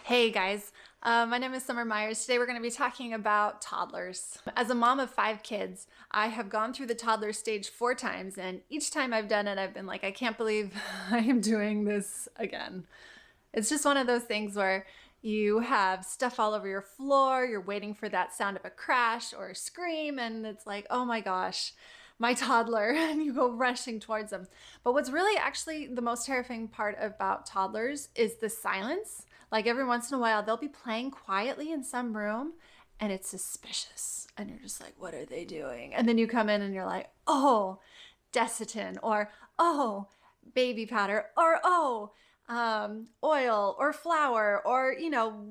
Hey guys, my name is Summer Meyers. Today we're going to be talking about toddlers. As a mom of 5 kids, I have gone through the toddler stage 4 times, and each time I've done it, I've been like, I can't believe I am doing this again. It's just one of those things where you have stuff all over your floor, you're waiting for that sound of a crash or a scream, and it's like, oh my gosh, my toddler, and you go rushing towards them. But what's really actually the most terrifying part about toddlers is the silence. Like every once in a while, they'll be playing quietly in some room and it's suspicious. And you're just like, what are they doing? And then you come in and you're like, oh, Desitin, or oh, baby powder, or oh, oil or flour, or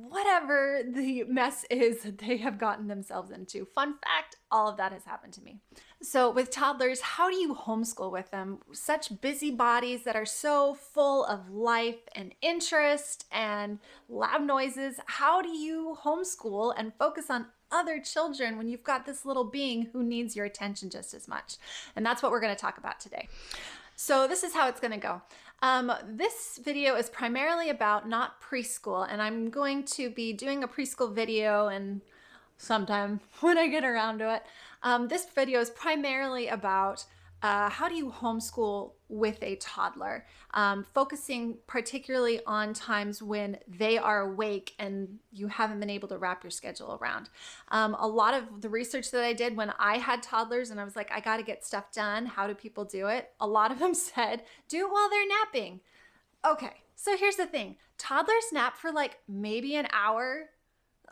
whatever the mess is that they have gotten themselves into. Fun fact, all of that has happened to me. So with toddlers, how do you homeschool with them? Such busy bodies that are so full of life and interest and loud noises. How do you homeschool and focus on other children when you've got this little being who needs your attention just as much? And that's what we're going to talk about today. So this is how it's going to go. This video is primarily about not preschool, and I'm going to be doing a preschool video and sometime when I get around to it. This video is primarily about how do you homeschool with a toddler, focusing particularly on times when they are awake and you haven't been able to wrap your schedule around. A lot of the research that I did when I had toddlers and I was like, I got to get stuff done. How do people do it? A lot of them said, do it while they're napping. Okay, so here's the thing. Toddlers nap for like maybe an hour.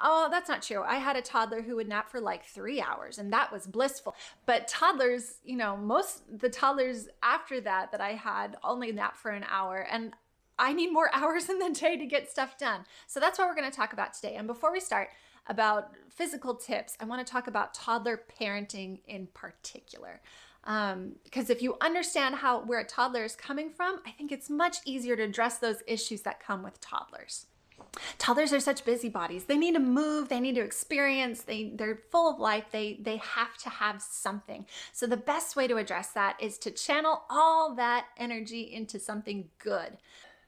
Oh, that's not true. I had a toddler who would nap for like 3 hours and that was blissful. But toddlers, most the toddlers after that I had only nap for an hour, and I need more hours in the day to get stuff done. So that's what we're going to talk about today. And before we start about physical tips, I want to talk about toddler parenting in particular. Because if you understand where a toddler is coming from, I think it's much easier to address those issues that come with toddlers. Toddlers are such busybodies. They need to move, they need to experience, they're full of life, they have to have something. So the best way to address that is to channel all that energy into something good.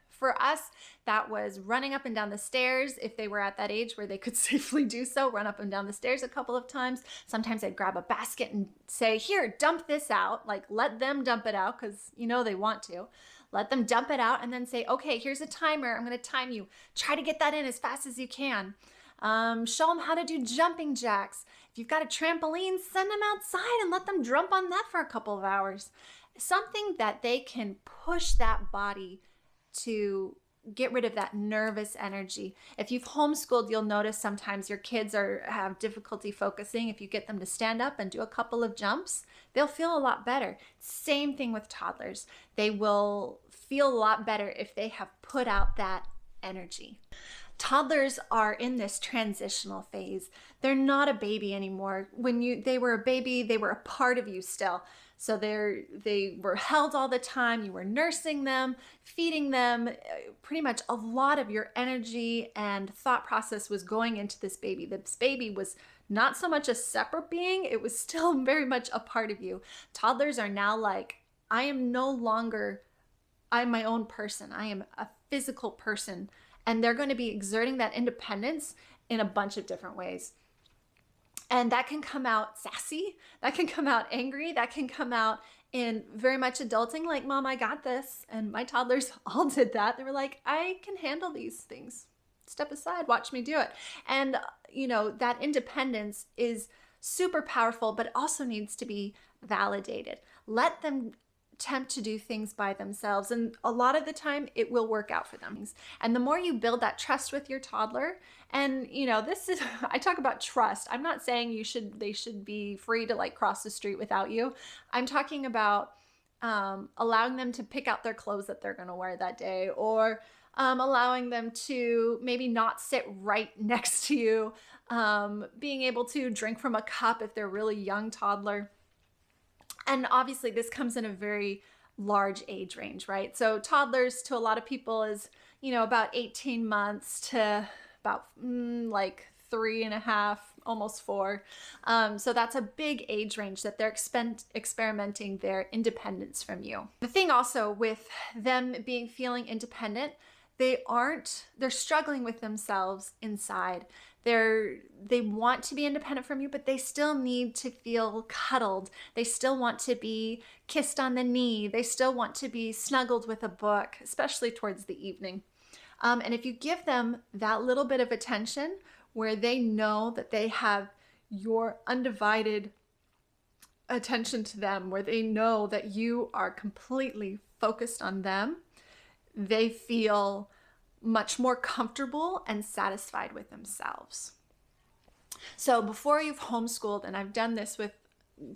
For us, that was running up and down the stairs if they were at that age where they could safely do so, run up and down the stairs a couple of times. Sometimes I'd grab a basket and say, here, dump this out, like let them dump it out because they want to. Let them dump it out and then say, okay, here's a timer. I'm going to time you. Try to get that in as fast as you can. Show them how to do jumping jacks. If you've got a trampoline, send them outside and let them jump on that for a couple of hours. Something that they can push that body to get rid of that nervous energy. If you've homeschooled, you'll notice sometimes your kids have difficulty focusing. If you get them to stand up and do a couple of jumps, they'll feel a lot better. Same thing with toddlers. They will feel a lot better if they have put out that energy. Toddlers are in this transitional phase. They're not a baby anymore. When they were a baby, they were a part of you still. So they were held all the time. You were nursing them, feeding them. Pretty much a lot of your energy and thought process was going into this baby. This baby was not so much a separate being. It was still very much a part of you. Toddlers are now like, I'm my own person. I am a physical person. And they're going to be exerting that independence in a bunch of different ways. And that can come out sassy, that can come out angry, that can come out in very much adulting, like, Mom, I got this. And my toddlers all did that. They were like, I can handle these things. Step aside, watch me do it. And, that independence is super powerful, but also needs to be validated. Let them attempt to do things by themselves, and a lot of the time it will work out for them. And the more you build that trust with your toddler, and this is, I talk about trust. I'm not saying they should be free to like cross the street without you. I'm talking about allowing them to pick out their clothes that they're going to wear that day, or allowing them to maybe not sit right next to you, being able to drink from a cup if they're a really young toddler. And obviously this comes in a very large age range, right? So toddlers to a lot of people is, about 18 months to about like 3.5, almost 4. So that's a big age range that they're experimenting their independence from you. The thing also with them feeling independent, they're struggling with themselves inside. They want to be independent from you, but they still need to feel cuddled. They still want to be kissed on the knee. They still want to be snuggled with a book, especially towards the evening. And if you give them that little bit of attention where they know that they have your undivided attention to them, where they know that you are completely focused on them, they feel much more comfortable and satisfied with themselves. So before you've homeschooled, and I've done this with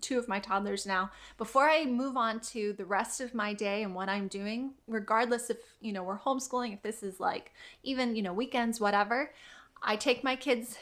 2 of my toddlers now, before I move on to the rest of my day and what I'm doing, regardless if, we're homeschooling, if this is like even, weekends, whatever, I take my kids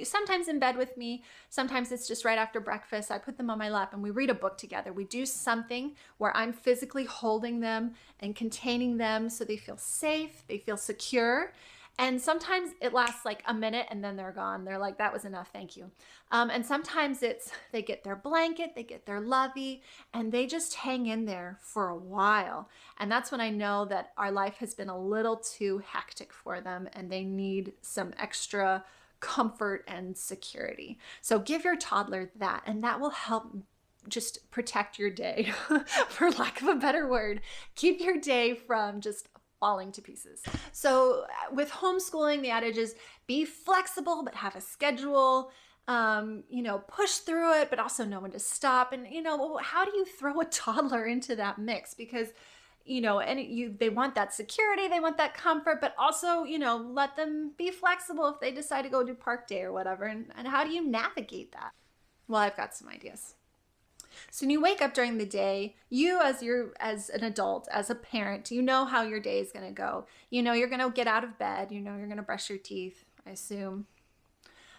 sometimes in bed with me. Sometimes it's just right after breakfast. I put them on my lap and we read a book together. We do something where I'm physically holding them and containing them so they feel safe, they feel secure. And sometimes it lasts like a minute and then they're gone. They're like, that was enough, thank you. And sometimes they get their blanket, they get their lovey, and they just hang in there for a while. And that's when I know that our life has been a little too hectic for them and they need some extra comfort and security. So give your toddler that, and that will help just protect your day, for lack of a better word. Keep your day from just falling to pieces. So with homeschooling, the adage is be flexible, but have a schedule. Push through it, but also know when to stop. And, how do you throw a toddler into that mix? Because, they want that security, they want that comfort, but also, let them be flexible if they decide to go do park day or whatever. And how do you navigate that? Well, I've got some ideas. So when you wake up during the day, you as an adult, as a parent, you know how your day is going to go. You're going to get out of bed. You're going to brush your teeth, I assume.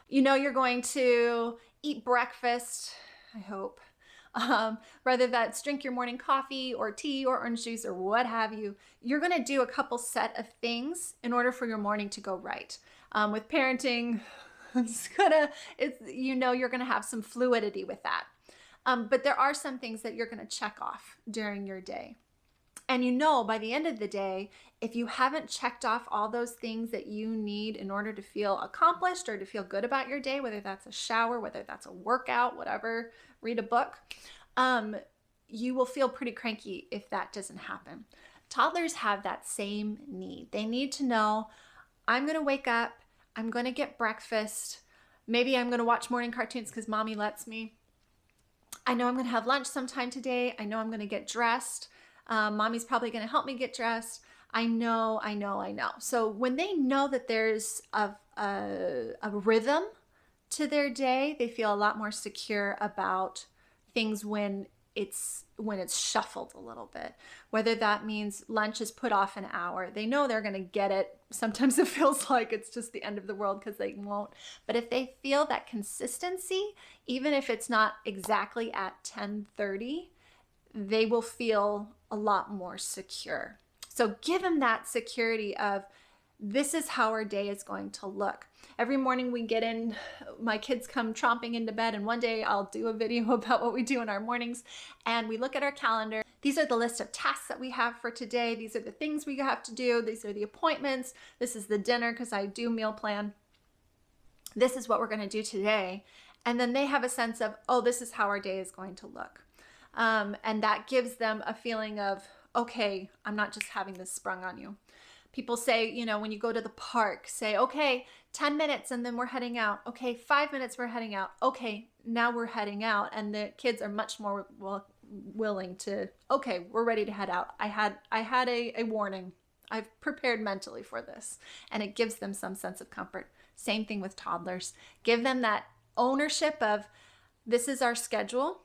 You're going to eat breakfast, I hope. Whether that's drink your morning coffee or tea or orange juice or what have you, you're going to do a couple set of things in order for your morning to go right. With parenting, you're going to have some fluidity with that. But there are some things that you're going to check off during your day. And by the end of the day, if you haven't checked off all those things that you need in order to feel accomplished or to feel good about your day, whether that's a shower, whether that's a workout, whatever, read a book, you will feel pretty cranky if that doesn't happen. Toddlers have that same need. They need to know, I'm going to wake up, I'm going to get breakfast, maybe I'm going to watch morning cartoons because mommy lets me. I know I'm going to have lunch sometime today. I know I'm going to get dressed. Mommy's probably going to help me get dressed. I know. So when they know that there's a rhythm to their day, they feel a lot more secure about things when it's shuffled a little bit. Whether that means lunch is put off an hour, they know they're going to get it. Sometimes it feels like it's just the end of the world because they won't. But if they feel that consistency, even if it's not exactly at 10:30, they will feel a lot more secure. So give them that security of, this is how our day is going to look. Every morning we get in, my kids come tromping into bed, and one day I'll do a video about what we do in our mornings, and we look at our calendar. These are the list of tasks that we have for today. These are the things we have to do. These are the appointments. This is the dinner because I do meal plan. This is what we're going to do today. And then they have a sense of, oh, this is how our day is going to look. And that gives them a feeling of, okay, I'm not just having this sprung on you. People say, when you go to the park, say, okay, 10 minutes and then we're heading out. Okay, 5 minutes, we're heading out. Okay, now we're heading out. And the kids are much more willing to, okay, we're ready to head out. I had a warning. I've prepared mentally for this. And it gives them some sense of comfort. Same thing with toddlers. Give them that ownership of, this is our schedule.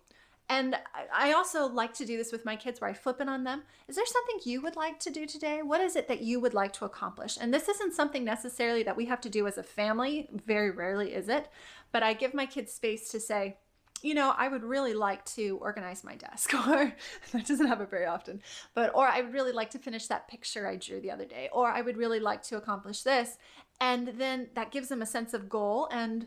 And I also like to do this with my kids where I flip it on them. Is there something you would like to do today? What is it that you would like to accomplish? And this isn't something necessarily that we have to do as a family. Very rarely is it. But I give my kids space to say, I would really like to organize my desk, or that doesn't happen very often, or I would really like to finish that picture I drew the other day, or I would really like to accomplish this. And then that gives them a sense of goal, and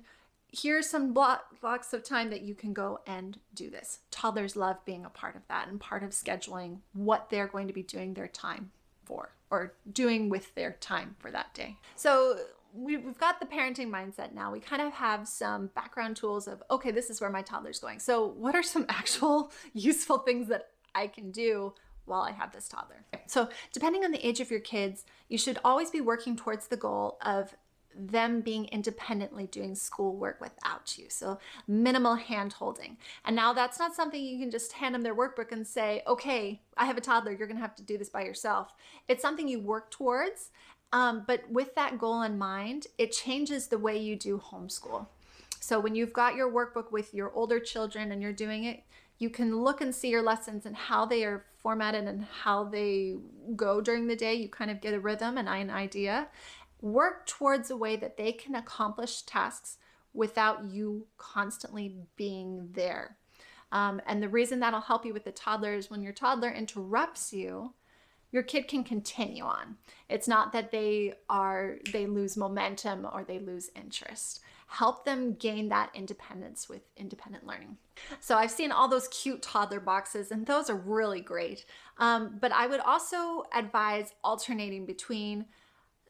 here's some blocks of time that you can go and do this. Toddlers love being a part of that and part of scheduling what they're going to be doing their time for. or doing with their time for that day. So we've got the parenting mindset now. We kind of have some background tools of, okay, this is where my toddler's going. So what are some actual useful things that I can do while I have this toddler? So depending on the age of your kids, you should always be working towards the goal of them being independently doing schoolwork without you. So minimal hand holding. And now that's not something you can just hand them their workbook and say, okay, I have a toddler, you're gonna have to do this by yourself. It's something you work towards, but with that goal in mind, it changes the way you do homeschool. So when you've got your workbook with your older children and you're doing it, you can look and see your lessons and how they are formatted and how they go during the day. You kind of get a rhythm and an idea. Work towards a way that they can accomplish tasks without you constantly being there. And the reason that'll help you with the toddler is when your toddler interrupts you, your kid can continue on. It's not that they lose momentum or they lose interest. Help them gain that independence with independent learning. So I've seen all those cute toddler boxes and those are really great. But I would also advise alternating between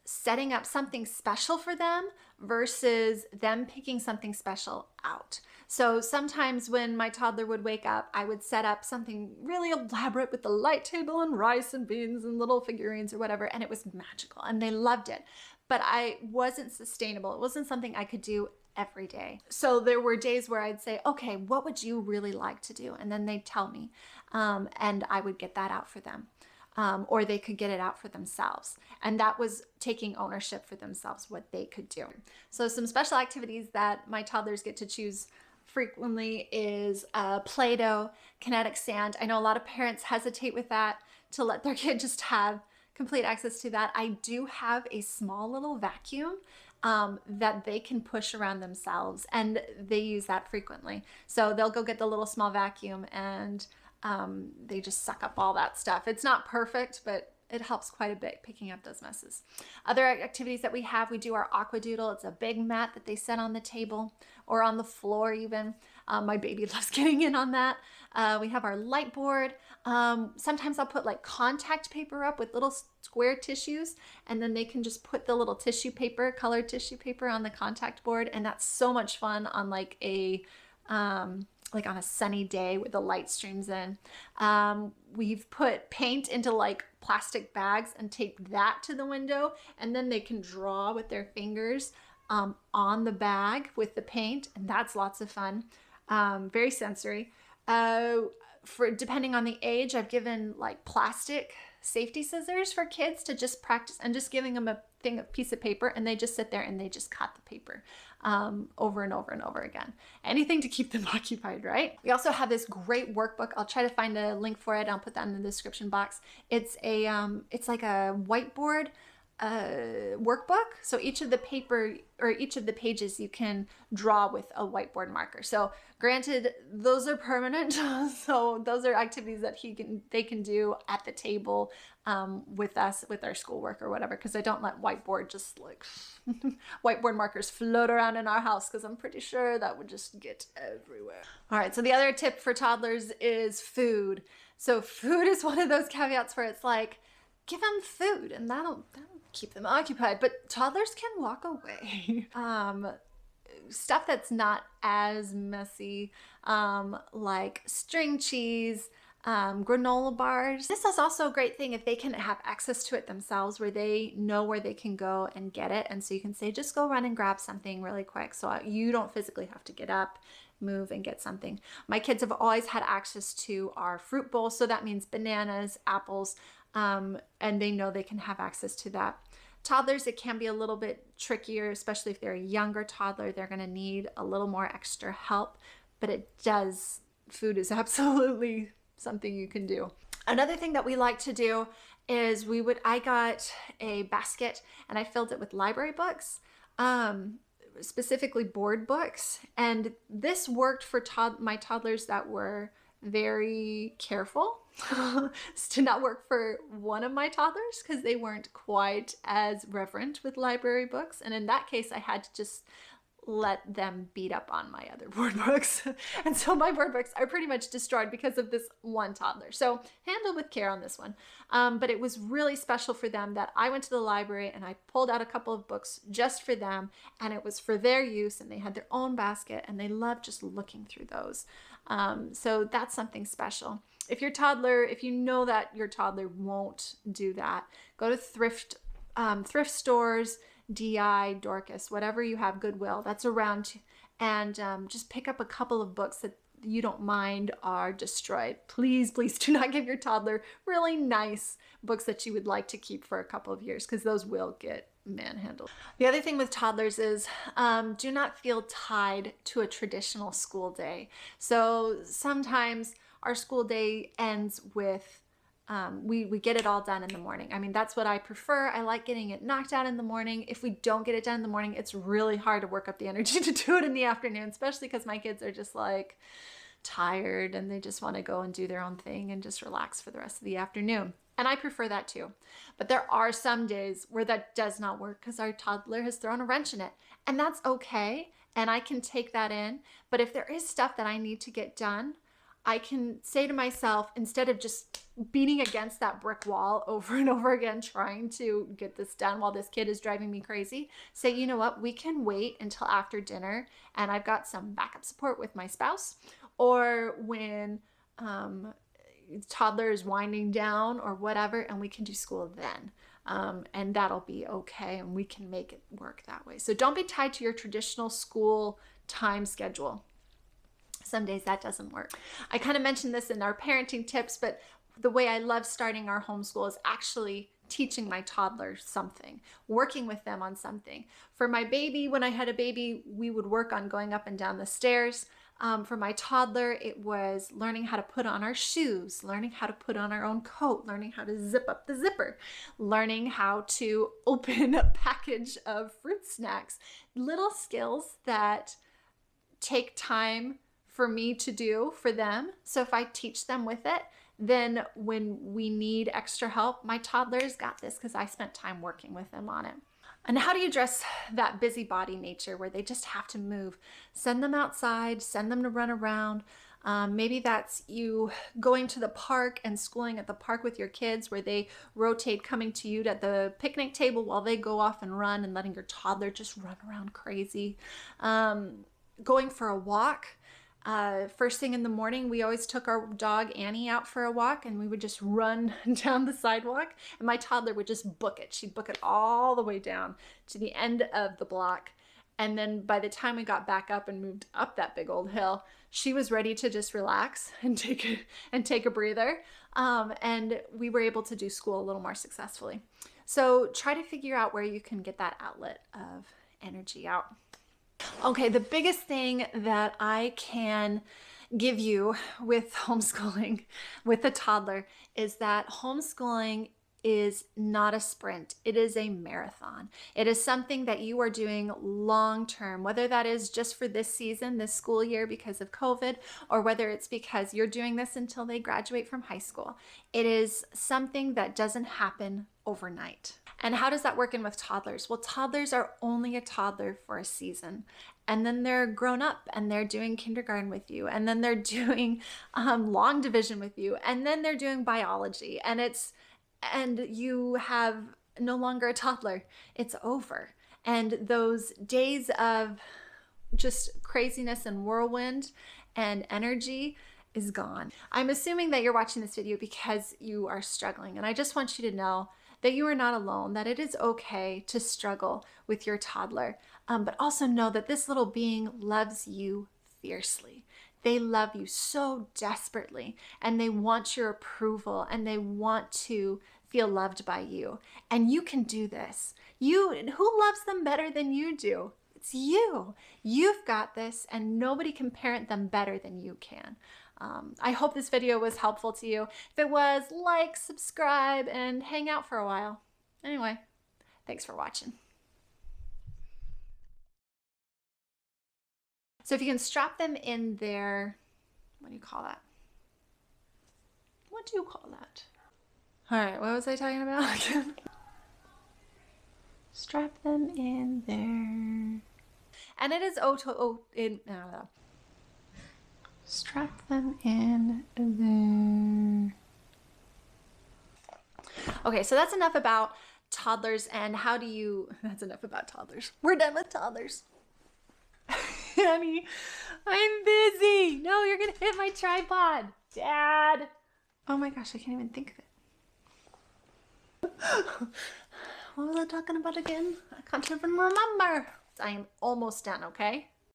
setting up something special for them versus them picking something special out. So sometimes when my toddler would wake up, I would set up something really elaborate with the light table and rice and beans and little figurines or whatever, and it was magical and they loved it. But I wasn't sustainable. It wasn't something I could do every day. So there were days where I'd say, okay, what would you really like to do? And then they'd tell me, and I would get that out for them. Or they could get it out for themselves. And that was taking ownership for themselves, what they could do. So some special activities that my toddlers get to choose frequently is Play-Doh, kinetic sand. I know a lot of parents hesitate with that to let their kid just have complete access to that. I do have a small little vacuum that they can push around themselves, and they use that frequently. So they'll go get the little small vacuum and they just suck up all that stuff. It's not perfect, but it helps quite a bit picking up those messes. Other activities that we have, we do our aqua doodle. It's a big mat that they set on the table or on the floor even. My baby loves getting in on that. We have our light board. Sometimes I'll put like contact paper up with little square tissues, and then they can just put the little tissue paper, colored tissue paper on the contact board. And that's so much fun on like on a sunny day with the light streams in. We've put paint into like plastic bags and taped that to the window, and then they can draw with their fingers on the bag with the paint, and that's lots of fun. Very sensory. For depending on the age, I've given like plastic safety scissors for kids to just practice, and just giving them a piece of paper, and they just sit there and they just cut the paper over and over and over again. Anything to keep them occupied, right? We also have this great workbook. I'll try to find a link for it. I'll put that in the description box. It's a it's like a whiteboard workbook. So each of the pages you can draw with a whiteboard marker. So granted, those are permanent. So those are activities that they can do at the table with us, with our schoolwork or whatever, because I don't let whiteboard markers float around in our house, because I'm pretty sure that would just get everywhere. All right, so the other tip for toddlers is food. So food is one of those caveats where it's like, give them food and that'll keep them occupied, but toddlers can walk away. Stuff that's not as messy, like string cheese, granola bars. This is also a great thing if they can have access to it themselves, where they know where they can go and get it. And so you can say, just go run and grab something really quick, so you don't physically have to get up, move, and get something. My kids have always had access to our fruit bowl, so that means bananas, apples, and they know they can have access to that. Toddlers, it can be a little bit trickier, especially if they're a younger toddler. They're going to need a little more extra help, but food is absolutely something you can do. Another thing that we like to do is I got a basket and I filled it with library books, specifically board books. And this worked for my toddlers that were very careful. This did not work for one of my toddlers because they weren't quite as reverent with library books. And in that case, I had to just let them beat up on my other board books. And so my board books are pretty much destroyed because of this one toddler. So handled with care on this one. But it was really special for them that I went to the library and I pulled out a couple of books just for them, and it was for their use, and they had their own basket and they loved just looking through those. So that's something special. If you know that your toddler won't do that, go to thrift stores, DI, Dorcas, whatever you have, Goodwill, that's around, and just pick up a couple of books that you don't mind are destroyed. Please, please do not give your toddler really nice books that you would like to keep for a couple of years, because those will get manhandled. The other thing with toddlers is do not feel tied to a traditional school day. So sometimes our school day ends with we get it all done in the morning. I mean, that's what I prefer. I like getting it knocked out in the morning. If we don't get it done in the morning, it's really hard to work up the energy to do it in the afternoon, especially because my kids are just like tired and they just want to go and do their own thing and just relax for the rest of the afternoon. And I prefer that too. But there are some days where that does not work because our toddler has thrown a wrench in it. And that's okay. And I can take that in. But if there is stuff that I need to get done, I can say to myself, instead of just beating against that brick wall over and over again, trying to get this done while this kid is driving me crazy, say, you know what, we can wait until after dinner and I've got some backup support with my spouse, or when toddler is winding down or whatever, and we can do school then. And that'll be okay, and we can make it work that way. So don't be tied to your traditional school time schedule. Some days that doesn't work. I kind of mentioned this in our parenting tips, but the way I love starting our homeschool is actually teaching my toddler something, working with them on something. For my baby, when I had a baby, we would work on going up and down the stairs. For my toddler, it was learning how to put on our shoes, learning how to put on our own coat, learning how to zip up the zipper, learning how to open a package of fruit snacks. Little skills that take time for me to do for them. So if I teach them with it, then when we need extra help, my toddler's got this because I spent time working with them on it. And how do you address that busybody nature where they just have to move? Send them outside, send them to run around. Maybe that's you going to the park and schooling at the park with your kids, where they rotate coming to you at the picnic table while they go off and run, and letting your toddler just run around crazy. Going for a walk. First thing in the morning, we always took our dog Annie out for a walk, and we would just run down the sidewalk, and my toddler would just book it. She'd book it all the way down to the end of the block. And then by the time we got back up and moved up that big old hill, she was ready to just relax and take a breather. And we were able to do school a little more successfully. So try to figure out where you can get that outlet of energy out. Okay, the biggest thing that I can give you with homeschooling with a toddler is that homeschooling is not a sprint. It is a marathon. It is something that you are doing long term, whether that is just for this season, this school year because of COVID, or whether it's because you're doing this until they graduate from high school. It is something that doesn't happen overnight. And how does that work in with toddlers? Well, toddlers are only a toddler for a season. And then they're grown up and they're doing kindergarten with you. And then they're doing long division with you. And then they're doing biology. And you have no longer a toddler. It's over. And those days of just craziness and whirlwind and energy is gone. I'm assuming that you're watching this video because you are struggling. And I just want you to know that you are not alone, that it is okay to struggle with your toddler. But also know that this little being loves you fiercely. They love you so desperately, and they want your approval, and they want to feel loved by you. And you can do this. Who loves them better than you do? It's you. You've got this, and nobody can parent them better than you can. I hope this video was helpful to you. If it was, like, subscribe, and hang out for a while. Anyway, thanks for watching. So if you can strap them in their, what do you call that? What do you call that? All right, what was I talking about again? Strap them in there. And it is strap them in there. Okay, so that's enough about toddlers and that's enough about toddlers. We're done with toddlers. Annie, I'm busy. No, you're gonna hit my tripod. Dad. Oh my gosh, I can't even think of it. What was I talking about again? I can't even remember. I am almost done, okay?